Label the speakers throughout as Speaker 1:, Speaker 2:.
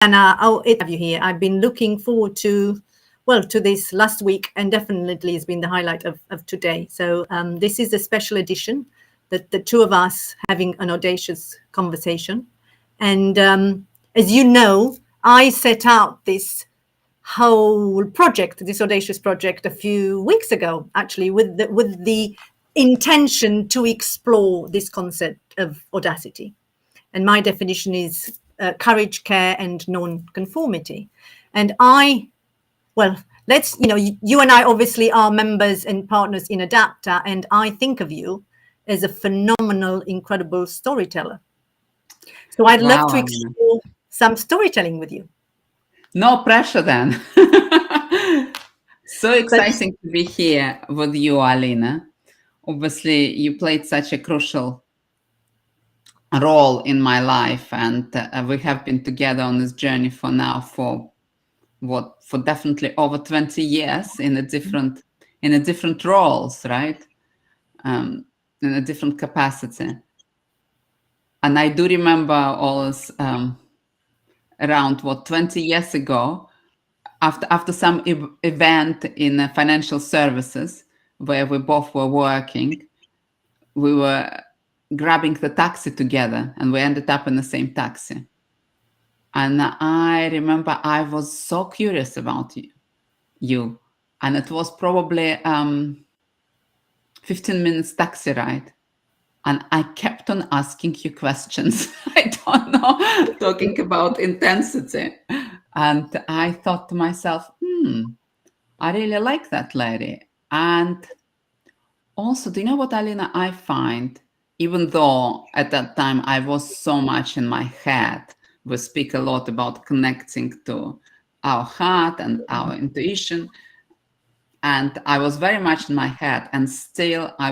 Speaker 1: I'll have you here. I've been looking forward to this last week, and definitely has been the highlight of today. So this is a special edition, that the two of us having an audacious conversation. And as you know, I set out this whole project, this audacious project, a few weeks ago, actually, with the intention to explore this concept of audacity. And my definition is courage, care, and non-conformity. And you and I obviously are members and partners in Adaptaa, and I think of you as a phenomenal, incredible storyteller. So I'd love to explore some storytelling with you.
Speaker 2: No pressure then. So exciting to be here with you, Alina. Obviously, you played such a crucial role in my life, and we have been together on this journey for definitely over 20 years in a different roles, right? In a different capacity. And I do remember always around 20 years ago, after some event in financial services where we both were working, we were grabbing the taxi together, and we ended up in the same taxi. And I remember I was so curious about you. And it was probably 15 minutes taxi ride. And I kept on asking you questions. I don't know, talking about intensity. And I thought to myself, I really like that lady. And also, do you know what, Alina, I find, even though at that time I was so much in my head, we speak a lot about connecting to our heart and our intuition. And I was very much in my head, and still I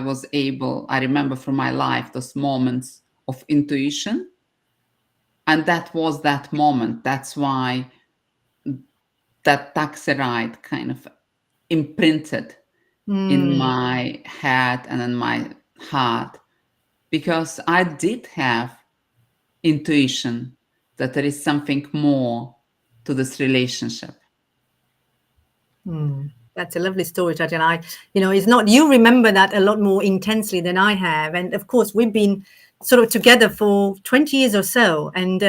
Speaker 2: remember from my life, those moments of intuition. And that was that moment. That's why that taxi ride kind of imprinted in my head and in my heart, because I did have intuition that there is something more to this relationship.
Speaker 1: That's a lovely story, Tatiana. It's not, you remember that a lot more intensely than I have. And of course, we've been sort of together for 20 years or so. And,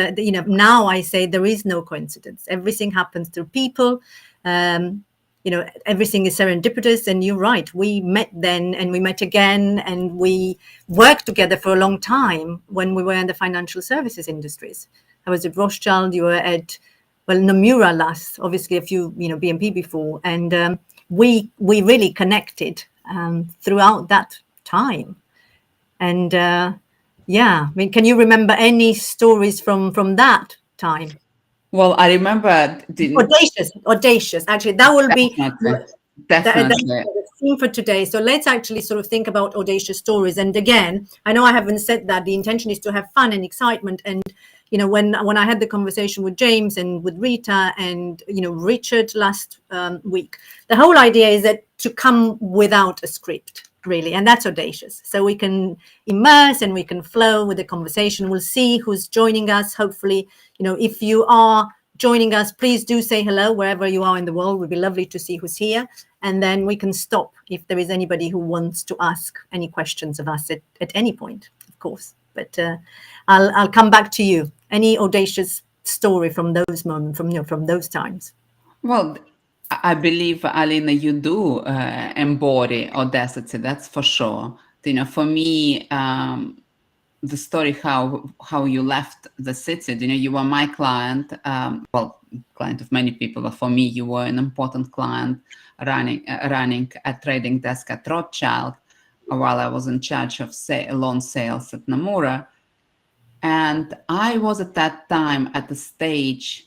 Speaker 1: now I say there is no coincidence. Everything happens through people. Everything is serendipitous. And you're right. We met then, and we met again, and we worked together for a long time when we were in the financial services industries. I was at Rothschild, you were at Nomura last, obviously a few, BNP before, and we really connected throughout that time. And can you remember any stories from that time?
Speaker 2: Well, I remember
Speaker 1: audacious. Actually, that will
Speaker 2: definitely
Speaker 1: the theme for today. So let's actually sort of think about audacious stories. And again, I know I haven't said that the intention is to have fun and excitement. And when I had the conversation with James and with Rita and Richard last week, the whole idea is that to come without a script, really, and that's audacious. So we can immerse and we can flow with the conversation. We'll see who's joining us. Hopefully, if you are joining us, please do say hello wherever you are in the world. It would be lovely to see who's here, and then we can stop if there is anybody who wants to ask any questions of us at any point, of course. But I'll come back to you. Any audacious story from those moments, from those times?
Speaker 2: Well, I believe, Alina, you do embody audacity. That's for sure. For me, the story how you left the city. You were my client. Client of many people, but for me, you were an important client running a trading desk at Rothschild, while I was in charge of loan sales at Nomura. And I was at that time at the stage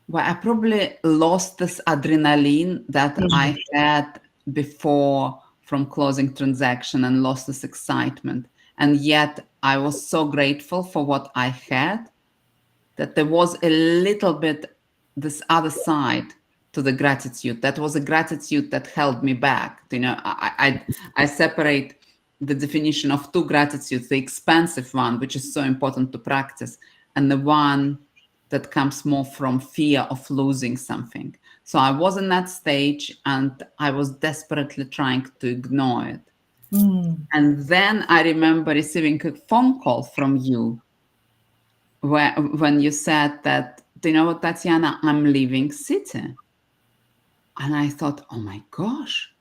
Speaker 2: where I probably lost this adrenaline that I had before from closing transaction, and lost this excitement. And yet I was so grateful for what I had, that there was a little bit this other side to the gratitude. That was a gratitude that held me back. I separate the definition of two gratitudes: the expansive one, which is so important to practice, and the one that comes more from fear of losing something. So I was in that stage and I was desperately trying to ignore it. And then I remember receiving a phone call from you when you said that, you know what, Tatiana, I'm leaving city. And I thought, oh my gosh,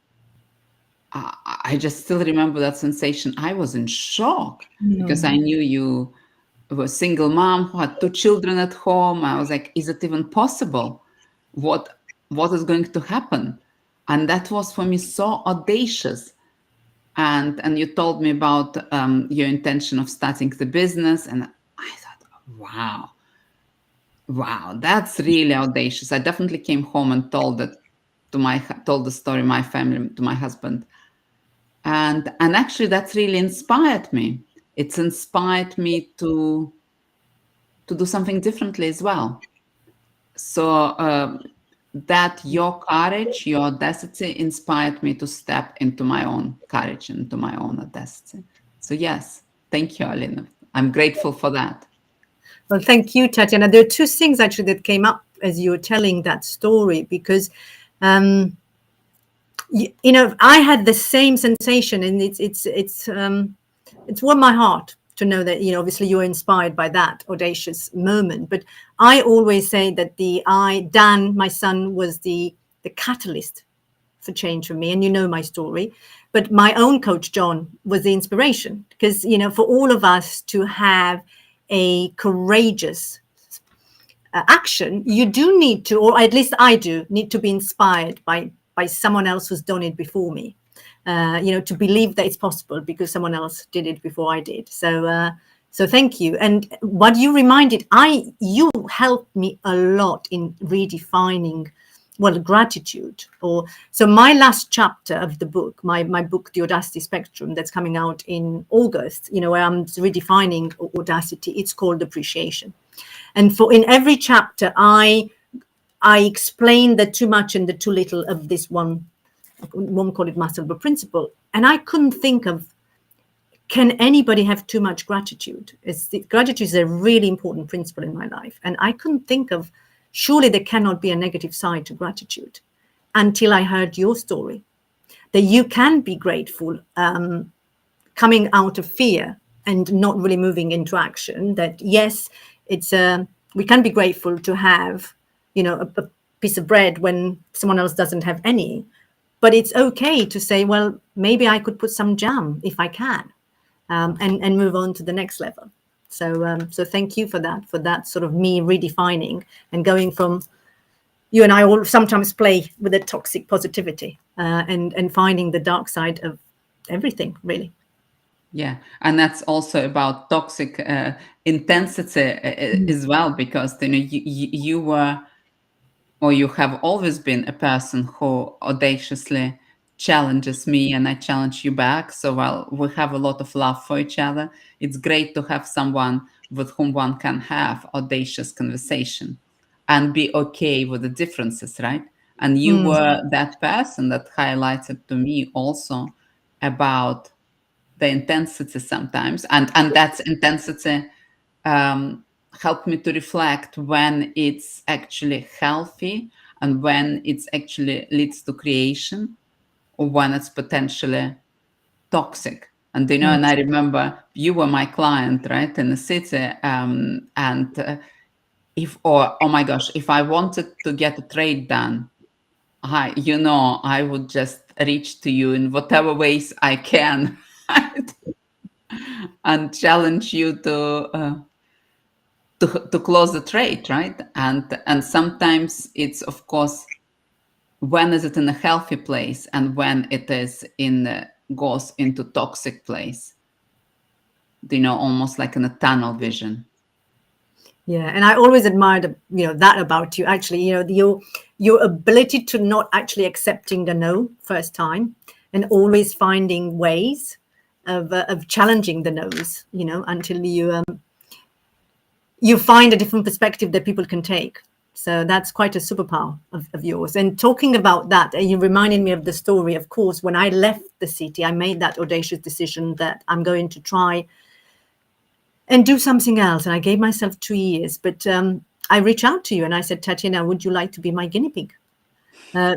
Speaker 2: I just still remember that sensation. I was in shock because I knew you were a single mom who had 2 children at home. I was like, is it even possible? What is going to happen? And that was for me so audacious. And you told me about your intention of starting the business, and I thought, wow, that's really audacious. I definitely came home and told the story my family, to my husband, and actually that's really inspired me. It's inspired me to do something differently as well. So that your courage, your audacity inspired me to step into my own courage, into my own audacity. So yes, thank you, Alina. I'm grateful for that.
Speaker 1: Well, thank you, Tatiana. There are 2 things actually that came up as you were telling that story, because you know, I had the same sensation, and it's warmed my heart to know that, you know, obviously you were inspired by that audacious moment. But I always say that Dan, my son, was the catalyst for change for me, and you know my story. But my own coach John was the inspiration, because, you know, for all of us to have a courageous action, you do need to, or at least I do, need to be inspired by someone else who's done it before me. You know, to believe that it's possible because someone else did it before I did. So thank you. And what you reminded, you helped me a lot in redefining, well, gratitude. So my last chapter of the book, my book, The Audacity Spectrum, that's coming out in August, you know, where I'm redefining audacity, it's called appreciation. And in every chapter, I explain the too much and the too little of this one call it Maslow principle. And I couldn't think of, can anybody have too much gratitude? Gratitude is a really important principle in my life. And I couldn't think of, surely there cannot be a negative side to gratitude, until I heard your story, that you can be grateful, coming out of fear and not really moving into action. That yes, we can be grateful to have, you know, a piece of bread when someone else doesn't have any. But it's okay to say, well, maybe I could put some jam if I can, and move on to the next level. So thank you for that sort of me redefining and going from, you and I all sometimes play with the toxic positivity, and finding the dark side of everything, really.
Speaker 2: Yeah, and that's also about toxic intensity as well, because, you know, you were, or you have always been, a person who audaciously challenges me, and I challenge you back. So while we have a lot of love for each other, it's great to have someone with whom one can have audacious conversation and be okay with the differences, right? And you were that person that highlighted to me also about the intensity sometimes, and that intensity helped me to reflect when it's actually healthy and when it's actually leads to creation, or when it's potentially toxic. And, you know, and I remember you were my client, right, in the city, and oh my gosh, if I wanted to get a trade done, I would just reach to you in whatever ways I can, right? And challenge you to close the trade, right? And sometimes it's, of course, when is it in a healthy place, and when it is goes into toxic place, you know, almost like in a tunnel vision.
Speaker 1: Yeah, and I always admired, you know, that about you. Actually, you know, your ability to not actually accepting the no first time, and always finding ways of challenging the no's, you know, until you find a different perspective that people can take. So that's quite a superpower of yours. And talking about that, you reminded me of the story. Of course, when I left the city, I made that audacious decision that I'm going to try and do something else. And I gave myself 2 years. But I reached out to you and I said, Tatiana, would you like to be my guinea pig?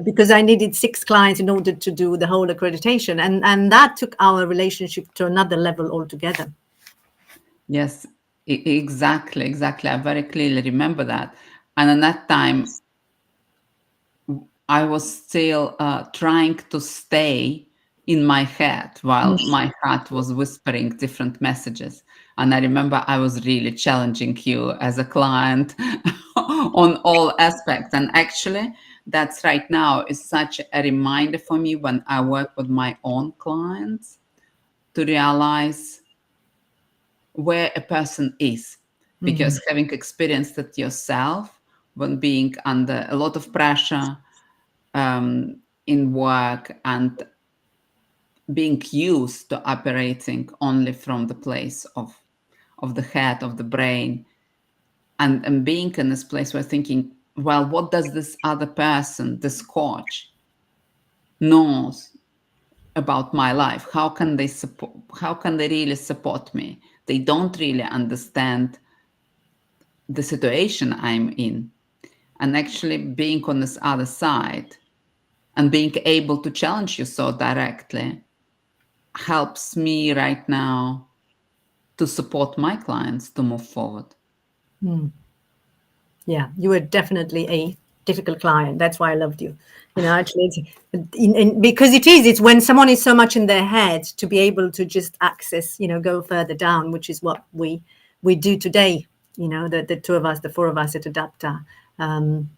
Speaker 1: Because I needed 6 clients in order to do the whole accreditation. And that took our relationship to another level altogether.
Speaker 2: Yes, exactly. I very clearly remember that. And at that time, I was still trying to stay in my head while my heart was whispering different messages. And I remember I was really challenging you as a client on all aspects. And actually, that's right now is such a reminder for me when I work with my own clients to realize where a person is. Because having experienced it yourself, when being under a lot of pressure, in work and being used to operating only from the place of the head, of the brain, and being in this place where thinking, well, what does this other person, this coach, knows about my life? How can they support? How can they really support me? They don't really understand the situation I'm in. And actually being on this other side and being able to challenge you so directly helps me right now to support my clients to move forward.
Speaker 1: Yeah, you were definitely a difficult client. That's why I loved you. Actually, because it's when someone is so much in their head to be able to just access, go further down, which is what we do today. The 2 of us, the 4 of us at Adaptaa,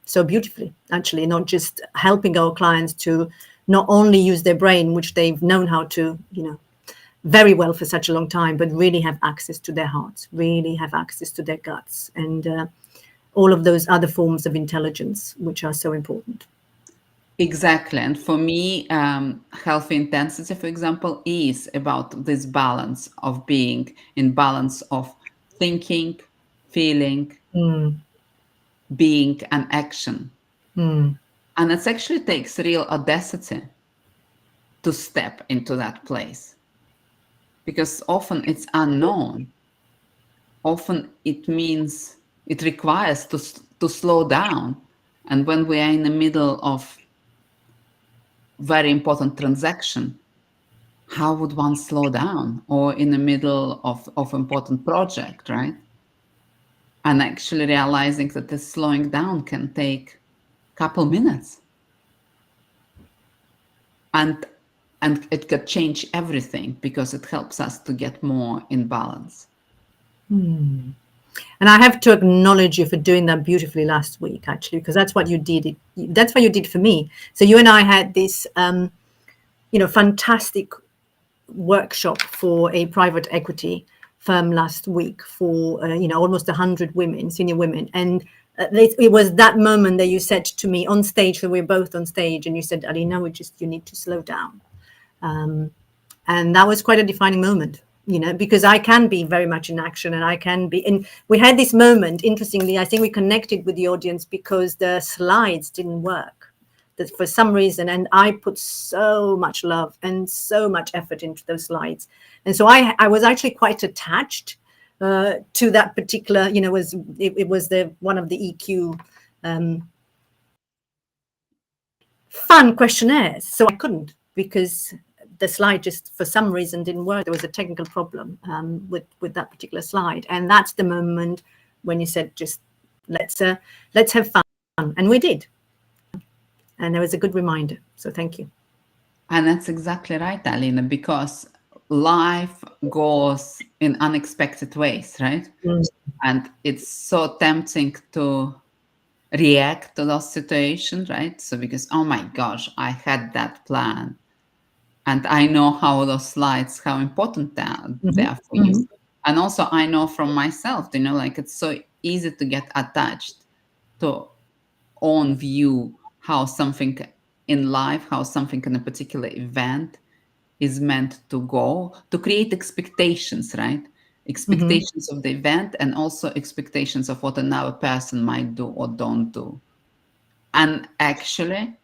Speaker 1: so beautifully, actually, not just helping our clients to not only use their brain, which they've known how to, very well for such a long time, but really have access to their hearts, really have access to their guts, and all of those other forms of intelligence, which are so important.
Speaker 2: Exactly. And for me, healthy intensity, for example, is about this balance of being in balance of thinking, feeling, being, and action. And it actually takes real audacity to step into that place because often it's unknown. Often it means it requires to slow down. And when we are in the middle of very important transaction, how would one slow down? Or in the middle of important project, right? And actually realizing that this slowing down can take a couple minutes. And it could change everything because it helps us to get more in balance.
Speaker 1: And I have to acknowledge you for doing that beautifully last week, actually, because that's what you did. That's what you did for me. So you and I had this, fantastic workshop for a private equity firm last week for, almost 100 women, senior women. And it was that moment that you said to me on stage, when we were both on stage, and you said, Alina, you need to slow down. And that was quite a defining moment, because I can be very much in action, and I can be. And we had this moment, interestingly, I think we connected with the audience because the slides didn't work for some reason. And I put so much love and so much effort into those slides. And so I was actually quite attached to that particular, it was one of the EQ fun questionnaires. So I couldn't, because the slide just for some reason didn't work. There was a technical problem with that particular slide. And that's the moment when you said, just let's have fun. And we did. And there was a good reminder. So thank you.
Speaker 2: And that's exactly right, Alina, because life goes in unexpected ways, right? And it's so tempting to react to those situations, right? So because, oh my gosh, I had that plan. And I know how those slides, how important they are for you. And also I know from myself, like it's so easy to get attached to own view how something in life, how something in a particular event is meant to go, to create expectations, right? Expectations of the event and also expectations of what another person might do or don't do. And actually,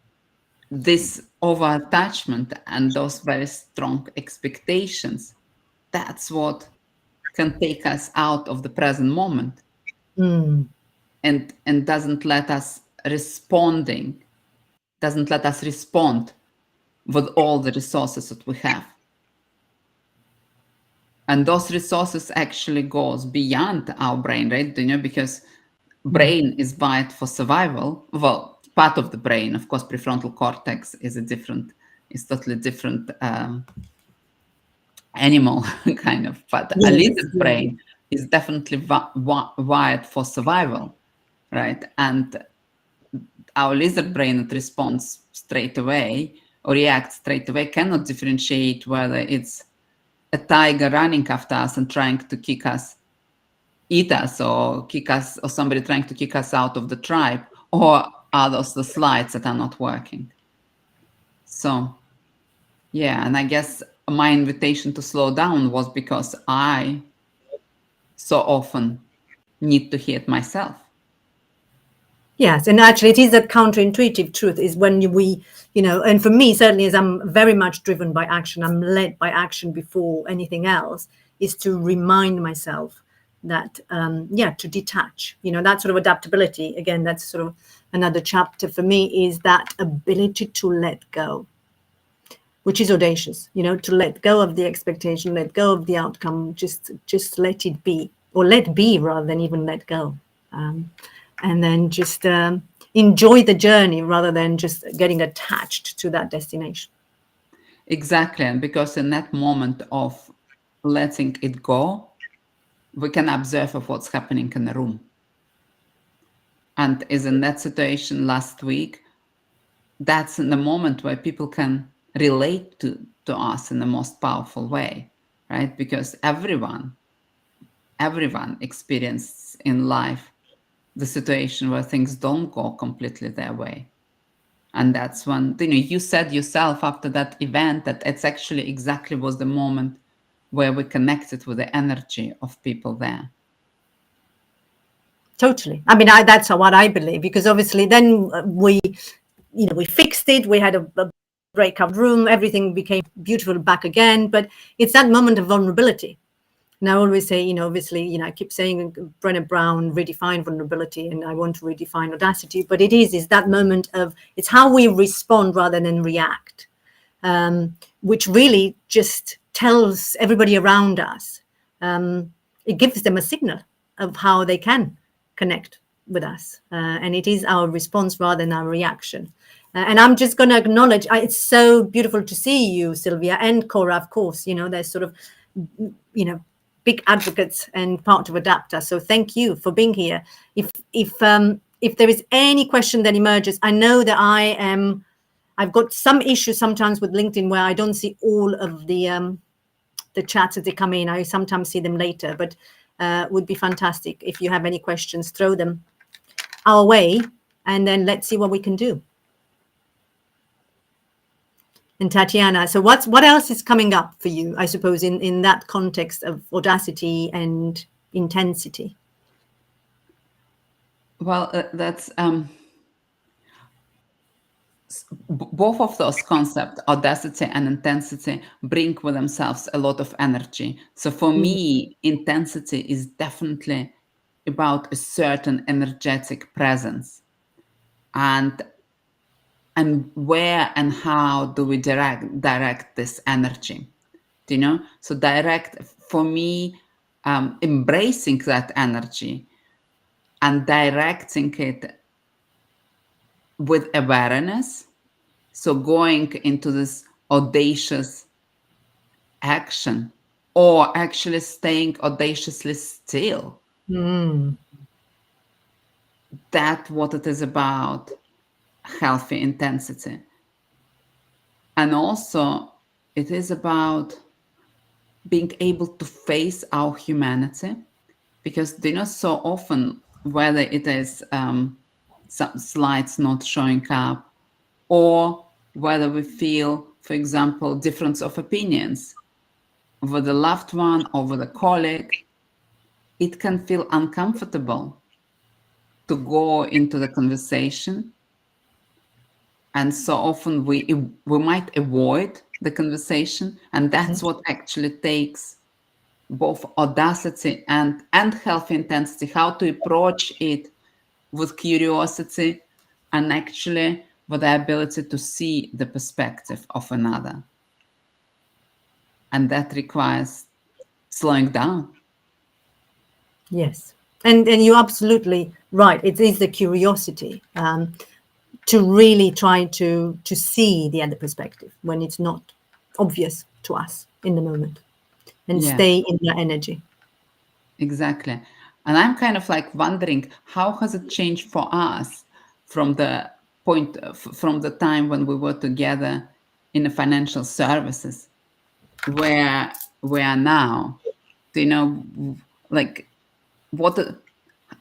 Speaker 2: this over attachment and those very strong expectations, that's what can take us out of the present moment. and doesn't let us respond with all the resources that we have. And those resources actually goes beyond our brain, right? Because brain is wired for survival. Well, part of the brain, of course, prefrontal cortex is totally different animal kind of, but a lizard brain is definitely wired for survival, right? And our lizard brain that responds straight away or reacts straight away cannot differentiate whether it's a tiger running after us and trying to eat us, or somebody trying to kick us out of the tribe, or are those the slides that are not working. So yeah, and I guess my invitation to slow down was because I so often need to hear it myself.
Speaker 1: Yes, and actually it is that counterintuitive truth is when we, and for me, certainly, as I'm very much driven by action, I'm led by action before anything else, is to remind myself that, to detach, that sort of adaptability. Again, that's sort of another chapter for me, is that ability to let go, which is audacious, to let go of the expectation, let go of the outcome, just let it be, or let be rather than even let go. And then just enjoy the journey rather than just getting attached to that destination.
Speaker 2: Exactly. And because in that moment of letting it go, we can observe of what's happening in the room. And is in that situation last week, that's in the moment where people can relate to us in the most powerful way, right? Because everyone experiences in life the situation where things don't go completely their way. And that's when, you said yourself after that event that it's actually exactly was the moment where we connected with the energy of people there.
Speaker 1: Totally. I mean, that's what I believe, because obviously then we fixed it. We had a breakout room. Everything became beautiful back again. But it's that moment of vulnerability. And I always say, obviously, I keep saying Brené Brown redefined vulnerability, and I want to redefine audacity. But it is that moment of, it's how we respond rather than react, which really just tells everybody around us. It gives them a signal of how they can connect with us. And it is our response rather than our reaction. And I'm just going to acknowledge, it's so beautiful to see you, Sylvia, and Cora, of course. They're sort of, big advocates and part of Adaptaa. So thank you for being here. If there is any question that emerges, I know that I've got some issues sometimes with LinkedIn where I don't see all of the chats as they come in. I sometimes see them later, but would be fantastic if you have any questions, throw them our way, and then let's see what we can do. And Tatiana, so what else is coming up for you, I suppose, in that context of audacity and intensity?
Speaker 2: Well, that's both of those concepts, audacity and intensity, bring with themselves a lot of energy. So for me, intensity is definitely about a certain energetic presence, and where and how do we direct this energy, so direct, for me, embracing that energy and directing it with awareness, so going into this audacious action, or actually staying audaciously still. That's what it is about, healthy intensity. And also it is about being able to face our humanity, because so often, whether it is some slides not showing up, or whether we feel, for example, difference of opinions with a loved one or with a colleague, it can feel uncomfortable to go into the conversation. And so often we might avoid the conversation. And that's what actually takes both audacity and healthy intensity, how to approach it with curiosity, and actually with the ability to see the perspective of another. And that requires slowing down.
Speaker 1: Yes. And you're absolutely right. It is the curiosity to really try to see the other perspective when it's not obvious to us in the moment, and
Speaker 2: Yeah.
Speaker 1: stay in that energy.
Speaker 2: Exactly. And I'm kind of like wondering, how has it changed for us from the from the time when we were together in the financial services, where we are now? Do you know, like,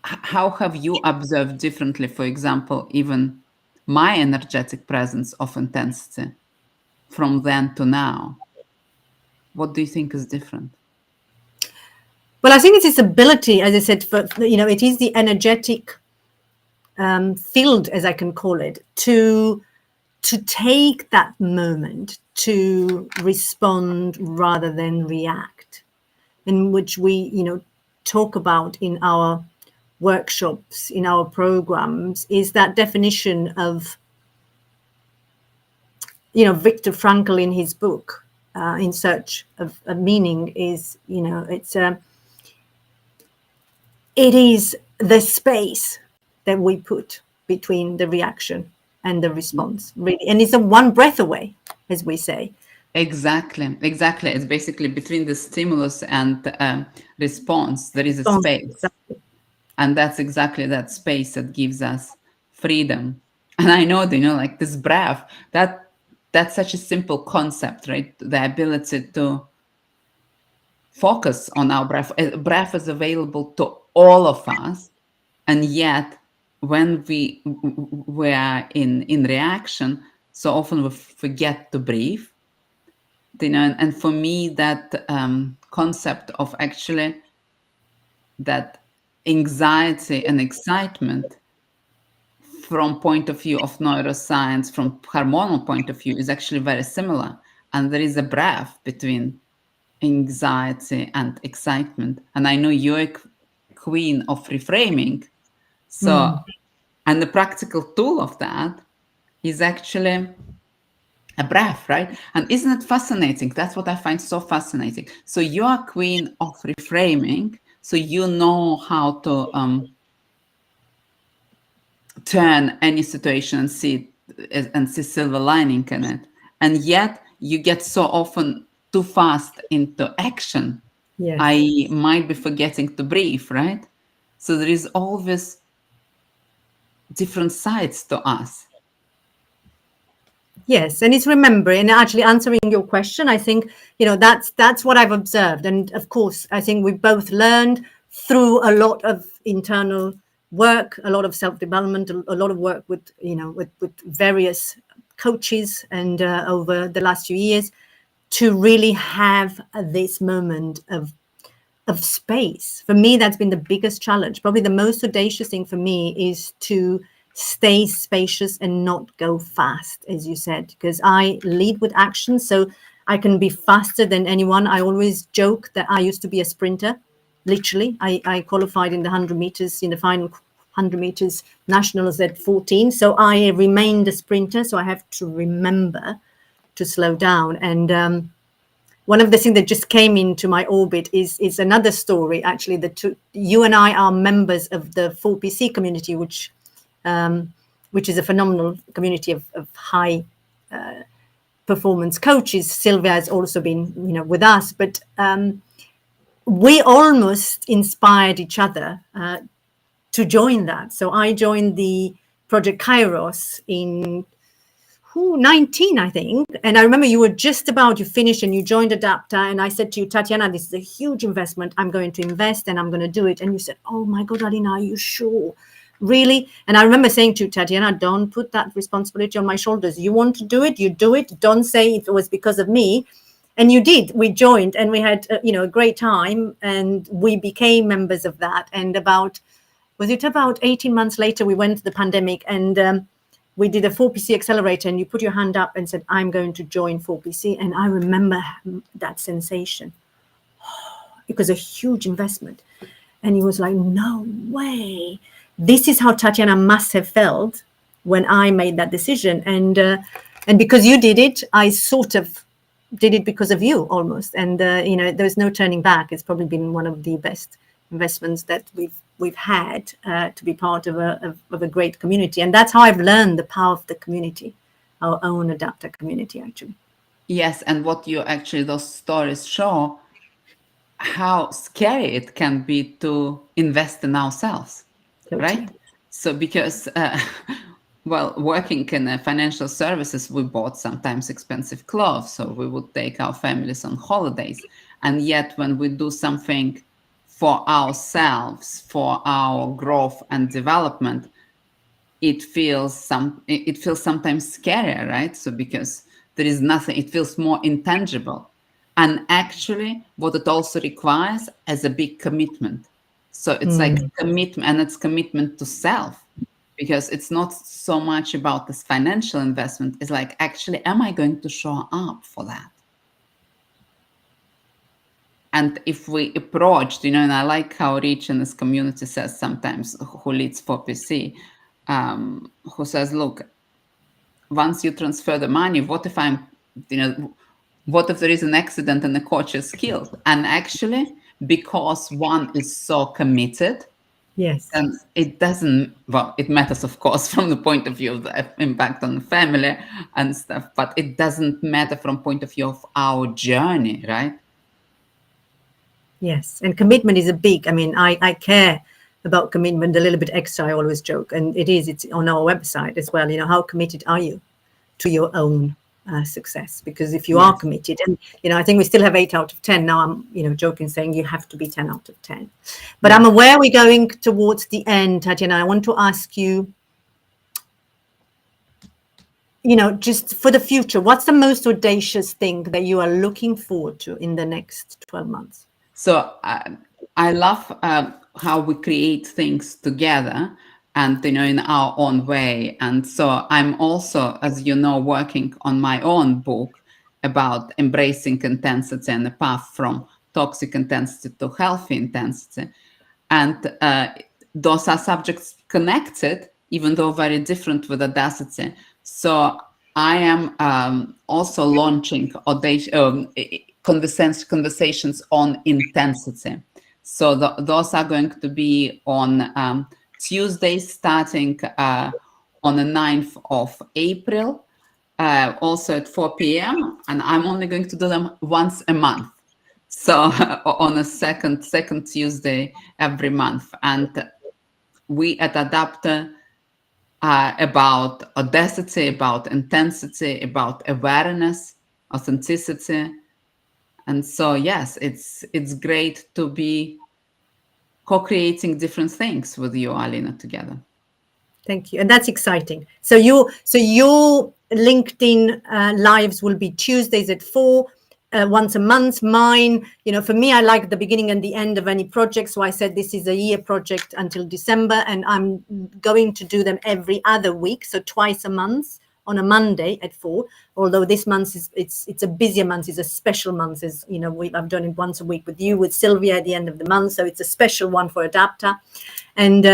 Speaker 2: how have you observed differently, for example, even my energetic presence of intensity from then to now? What do you think is different?
Speaker 1: Well, I think it's this ability, as I said, it is the energetic field, as I can call it, to take that moment to respond rather than react, in which we, talk about in our workshops, in our programs, is that definition of, Viktor Frankl in his book, In Search of Meaning, is, it is the space that we put between the reaction and the response, really. And it's a one breath away, as we say.
Speaker 2: Exactly. It's basically between the stimulus and response, there is a space.
Speaker 1: Exactly.
Speaker 2: And that's exactly that space that gives us freedom. And I know, like this breath, that's such a simple concept, right? The ability to focus on our breath. Breath is available to all of us. And yet, when we are in reaction, so often we forget to breathe. And for me, that concept of actually that anxiety and excitement from point of view of neuroscience, from hormonal point of view, is actually very similar. And there is a breath between anxiety and excitement. And I know you're a queen of reframing. So, and the practical tool of that is actually a breath, right? And isn't it fascinating? That's what I find so fascinating. So you're a queen of reframing. So you know how to turn any situation and see silver lining in it. And yet you get so often too fast into action.
Speaker 1: Yes.
Speaker 2: I might be forgetting to breathe, right? So there is always different sides to us.
Speaker 1: Yes, and it's remembering and actually answering your question. I think, that's what I've observed. And of course, I think we've both learned through a lot of internal work, a lot of self-development, a lot of work with, with various coaches, and over the last few years, to really have this moment of space. For me, that's been the biggest challenge. Probably the most audacious thing for me is to stay spacious and not go fast, as you said, because I lead with action, so I can be faster than anyone. I always joke that I used to be a sprinter. Literally, I qualified in the 100 meters, in the final 100 meters nationals at 14. So I remained a sprinter. So I have to remember to slow down. And one of the things that just came into my orbit is another story. Actually, you and I are members of the 4PC community, which is a phenomenal community of high performance coaches. Sylvia has also been, with us, but we almost inspired each other to join that. So I joined the Project Kairos in 19, I think. And I remember you were just about to finish and you joined Adaptaa. And I said to you, Tatiana, this is a huge investment. I'm going to invest and I'm going to do it. And you said, oh my God, Alina, are you sure? Really? And I remember saying to Tatiana, don't put that responsibility on my shoulders. You want to do it, you do it. Don't say it was because of me. And you did. We joined and we had, a great time, and we became members of that. And about 18 months later, we went to the pandemic, and we did a 4PC accelerator, and you put your hand up and said, I'm going to join 4PC. And I remember that sensation. It was a huge investment. And he was like, no way. this is how Tatiana must have felt when I made that decision. And because you did it, I sort of did it because of you almost. And, there's no turning back. It's probably been one of the best investments that we've had to be part of a great community. And that's how I've learned the power of the community, our own Adaptaa community, actually.
Speaker 2: Yes, and what you actually, those stories show how scary it can be to invest in ourselves,
Speaker 1: Totally.
Speaker 2: right? So because, well, working in financial services, we bought sometimes expensive clothes, so we would take our families on holidays. And yet when we do something for ourselves, for our growth and development, it feels sometimes scarier, right? So because there is nothing, it feels more intangible. And actually what it also requires is a big commitment. So it's like commitment, and it's commitment to self, because it's not so much about this financial investment. It's like, actually, am I going to show up for that? And if we approached, and I like how Rich in this community says sometimes, who leads for PC, who says, look, once you transfer the money, what if what if there is an accident and the coach is killed? And actually, because one is so committed,
Speaker 1: Yes.
Speaker 2: and it doesn't, well, it matters, of course, from the point of view of the impact on the family and stuff, but it doesn't matter from point of view of our journey, right?
Speaker 1: Yes. And commitment is I care about commitment a little bit extra, I always joke. And it's on our website as well. How committed are you to your own success? Because if you are committed, and I think we still have 8 out of 10 now. I'm joking, saying you have to be 10 out of 10. But I'm aware we're going towards the end, Tatiana. I want to ask you, just for the future, what's the most audacious thing that you are looking forward to in the next 12 months?
Speaker 2: So I love how we create things together, and in our own way. And so I'm also, as you know, working on my own book about embracing intensity and the path from toxic intensity to healthy intensity. And those are subjects connected, even though very different, with Audacity. So I am also launching conversations on intensity. So those are going to be on Tuesday, starting on the 9th of April, also at 4 p.m. And I'm only going to do them once a month. So on a second Tuesday every month. And we at Adaptaa about audacity, about intensity, about awareness, authenticity. And so, yes, it's great to be co-creating different things with you, Alina, together.
Speaker 1: Thank you. And that's exciting. So your LinkedIn lives will be Tuesdays at 4, once a month. Mine, for me, I like the beginning and the end of any project. So I said this is a year project until December, and I'm going to do them every other week. So twice a month on a Monday at 4. Although this month it's a busier month, it's a special month. I've done it once a week with you, with Sylvia at the end of the month. So it's a special one for Adaptaa. And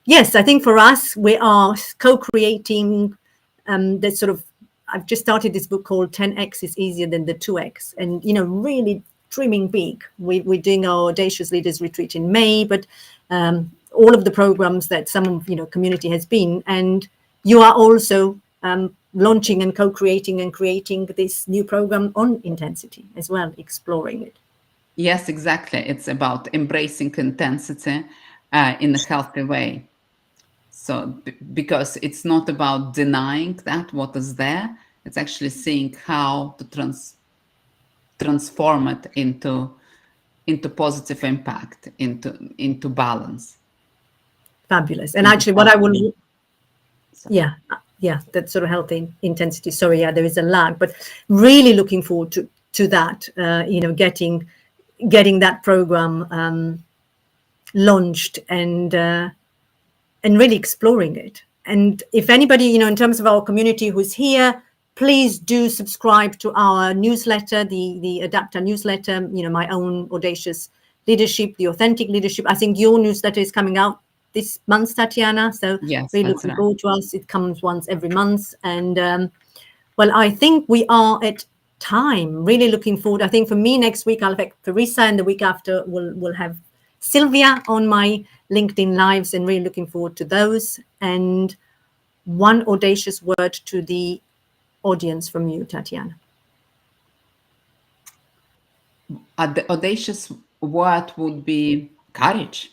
Speaker 1: yes, I think for us, we are co-creating that sort of, I've just started this book called 10X is Easier Than the 2X, and, really dreaming big. We're doing our Audacious Leaders Retreat in May, but all of the programs that some of, community has been, and you are also launching and co-creating and creating this new program on intensity as well, exploring it.
Speaker 2: Yes, exactly. It's about embracing intensity in a healthy way. So because it's not about denying that what is there, it's actually seeing how to transform it into positive impact, into balance.
Speaker 1: Fabulous. And actually what I will, yeah, that sort of healthy intensity. Sorry, there is a lag, but really looking forward to that, getting that program launched and really exploring it. And if anybody, in terms of our community who's here, please do subscribe to our newsletter, the Adaptaa newsletter, my own Audacious Leadership, the Authentic Leadership. I think your newsletter is coming out this month, Tatiana. So
Speaker 2: Yes,
Speaker 1: really
Speaker 2: that's
Speaker 1: looking
Speaker 2: right.
Speaker 1: forward to us. It comes once every month. And well, I think we are at time. Really looking forward. I think for me next week I'll have Teresa, and the week after we'll have Sylvia on my LinkedIn lives, and really looking forward to those. And one audacious word to the audience from you, Tatiana.
Speaker 2: The audacious word would be courage.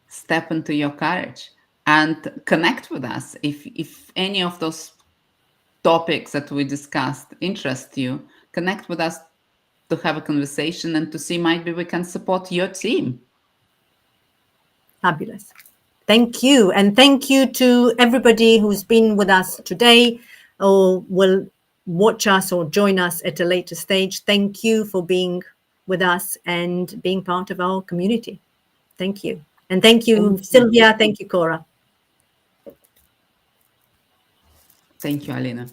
Speaker 2: Step into your courage and connect with us. If any of those topics that we discussed interest you, connect with us to have a conversation and to see maybe we can support your team.
Speaker 1: Fabulous. Thank you. And thank you to everybody who's been with us today or will watch us or join us at a later stage. Thank you for being with us and being part of our community. Thank you. And thank you, Sylvia. Thank you, Cora.
Speaker 2: Thank you, Alina.